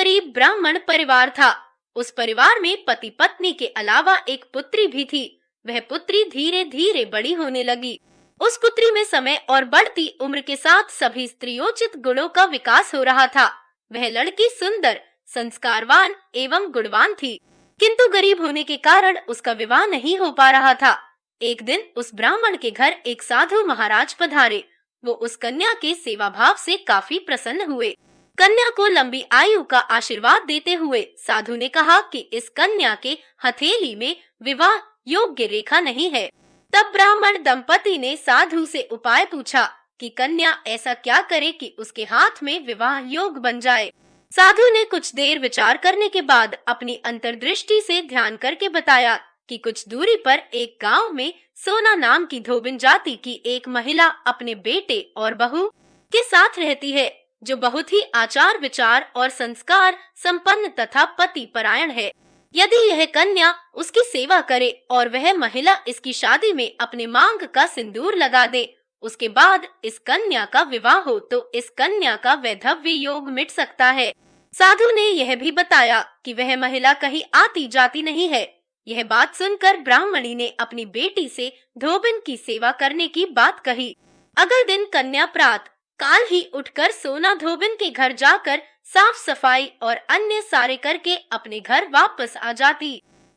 गरीब ब्राह्मण परिवार था। उस परिवार में पति पत्नी के अलावा एक पुत्री भी थी। वह पुत्री धीरे धीरे बड़ी होने लगी। उस पुत्री में समय और बढ़ती उम्र के साथ सभी स्त्रियोचित गुणों का विकास हो रहा था। वह लड़की सुंदर, संस्कारवान एवं गुणवान थी, किंतु गरीब होने के कारण उसका विवाह नहीं हो पा रहा था। एक दिन उस ब्राह्मण के घर एक साधु महाराज पधारे। वो उस कन्या के सेवा भाव से काफी प्रसन्न हुए। कन्या को लंबी आयु का आशीर्वाद देते हुए साधु ने कहा कि इस कन्या के हथेली में विवाह योग्य रेखा नहीं है। तब ब्राह्मण दंपति ने साधु से उपाय पूछा कि कन्या ऐसा क्या करे कि उसके हाथ में विवाह योग बन जाए। साधु ने कुछ देर विचार करने के बाद अपनी अंतर्दृष्टि से ध्यान करके बताया कि कुछ दूरी पर एक गांव में सोना नाम की धोबिन जाति की एक महिला अपने बेटे और बहू के साथ रहती है, जो बहुत ही आचार विचार और संस्कार संपन्न तथा पति परायण है। यदि यह कन्या उसकी सेवा करे और वह महिला इसकी शादी में अपने मांग का सिंदूर लगा दे, उसके बाद इस कन्या का विवाह हो तो इस कन्या का वैधव्य योग मिट सकता है। साधु ने यह भी बताया कि वह महिला कहीं आती जाती नहीं है। यह बात सुनकर ब्राह्मणी ने अपनी बेटी से धोबिन की सेवा करने की बात कही। अगले दिन कन्या प्रातः काल ही उठकर सोना धोबिन के घर जाकर साफ सफाई और अन्य सारे करके अपने घर वापस आ जाती।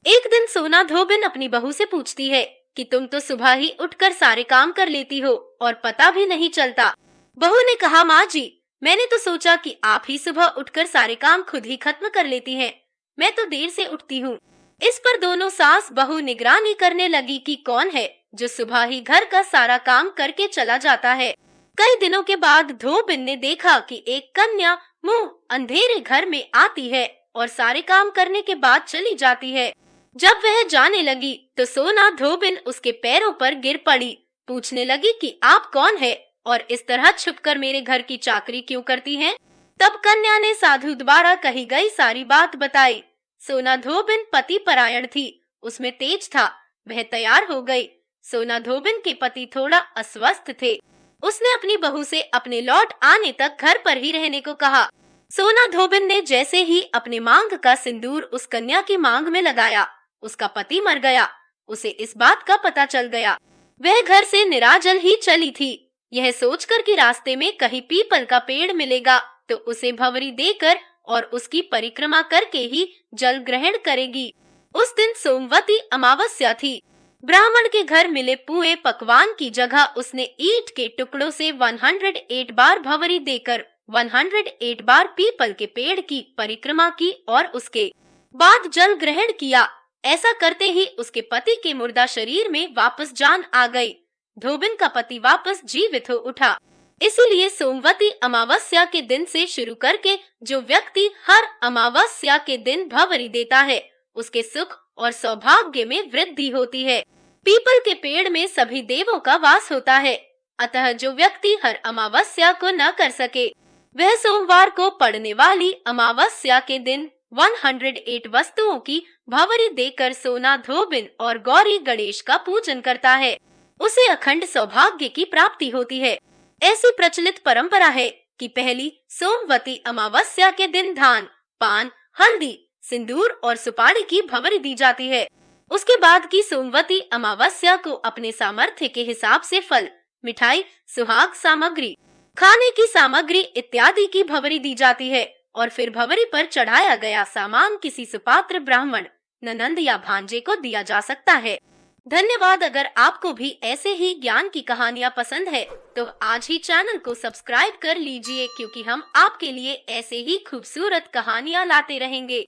एक दिन सोना धोबिन अपनी बहू से पूछती है कि तुम तो सुबह ही उठकर सारे काम कर लेती हो और पता भी नहीं चलता। बहू ने कहा, माँ जी, मैंने तो सोचा कि आप ही सुबह उठकर सारे काम खुद ही खत्म कर लेती हैं। मैं तो देर से उठती हूँ। इस पर दोनों सास बहू निगरानी करने लगी कि कौन है जो सुबह ही घर का सारा काम करके चला जाता है। कई दिनों के बाद धोबिन ने देखा कि एक कन्या मुंह अंधेरे घर में आती है और सारे काम करने के बाद चली जाती है। जब वह जाने लगी तो सोना धोबिन उसके पैरों पर गिर पड़ी। पूछने लगी कि आप कौन है और इस तरह छुपकर मेरे घर की चाकरी क्यों करती हैं? तब कन्या ने साधु द्वारा कही गई सारी बात बताई। सोना धोबिन पति परायण थी, उसमें तेज था। वह तैयार हो गई। सोना धोबिन के पति थोड़ा अस्वस्थ थे। उसने अपनी बहू से अपने लौट आने तक घर पर ही रहने को कहा। सोना धोबिन ने जैसे ही अपने मांग का सिंदूर उस कन्या की मांग में लगाया, उसका पति मर गया। उसे इस बात का पता चल गया। वह घर से निराजल ही चली थी। यह सोचकर कि रास्ते में कहीं पीपल का पेड़ मिलेगा तो उसे भंवरी देकर और उसकी परिक्रमा करके ही जल ग्रहण करेगी। उस दिन सोमवती अमावस्या थी। ब्राह्मण के घर मिले पुए पकवान की जगह उसने ईंट के टुकड़ों से 108 बार भंवरी देकर 108 बार पीपल के पेड़ की परिक्रमा की और उसके बाद जल ग्रहण किया। ऐसा करते ही उसके पति के मुर्दा शरीर में वापस जान आ गई। धोबिन का पति वापस जीवित हो उठा। इसीलिए सोमवती अमावस्या के दिन से शुरू करके जो व्यक्ति हर अमावस्या के दिन भंवरी देता है, उसके सुख और सौभाग्य में वृद्धि होती है। पीपल के पेड़ में सभी देवों का वास होता है। अतः जो व्यक्ति हर अमावस्या को न कर सके, वह सोमवार को पड़ने वाली अमावस्या के दिन 108 वस्तुओं की भंवरी देकर सोना धोबिन और गौरी गणेश का पूजन करता है, उसे अखंड सौभाग्य की प्राप्ति होती है। ऐसी प्रचलित परंपरा है कि पहली सोमवती अमावस्या के दिन धान, पान, हल्दी, सिंदूर और सुपारी की भंवरी दी जाती है। उसके बाद की सोमवती अमावस्या को अपने सामर्थ्य के हिसाब से फल, मिठाई, सुहाग सामग्री, खाने की सामग्री इत्यादि की भंवरी दी जाती है और फिर भंवरी पर चढ़ाया गया सामान किसी सुपात्र ब्राह्मण, ननंद या भांजे को दिया जा सकता है। धन्यवाद। अगर आपको भी ऐसे ही ज्ञान की कहानियाँ पसंद है तो आज ही चैनल को सब्सक्राइब कर लीजिए, क्योंकि हम आपके लिए ऐसे ही खूबसूरत कहानियाँ लाते रहेंगे।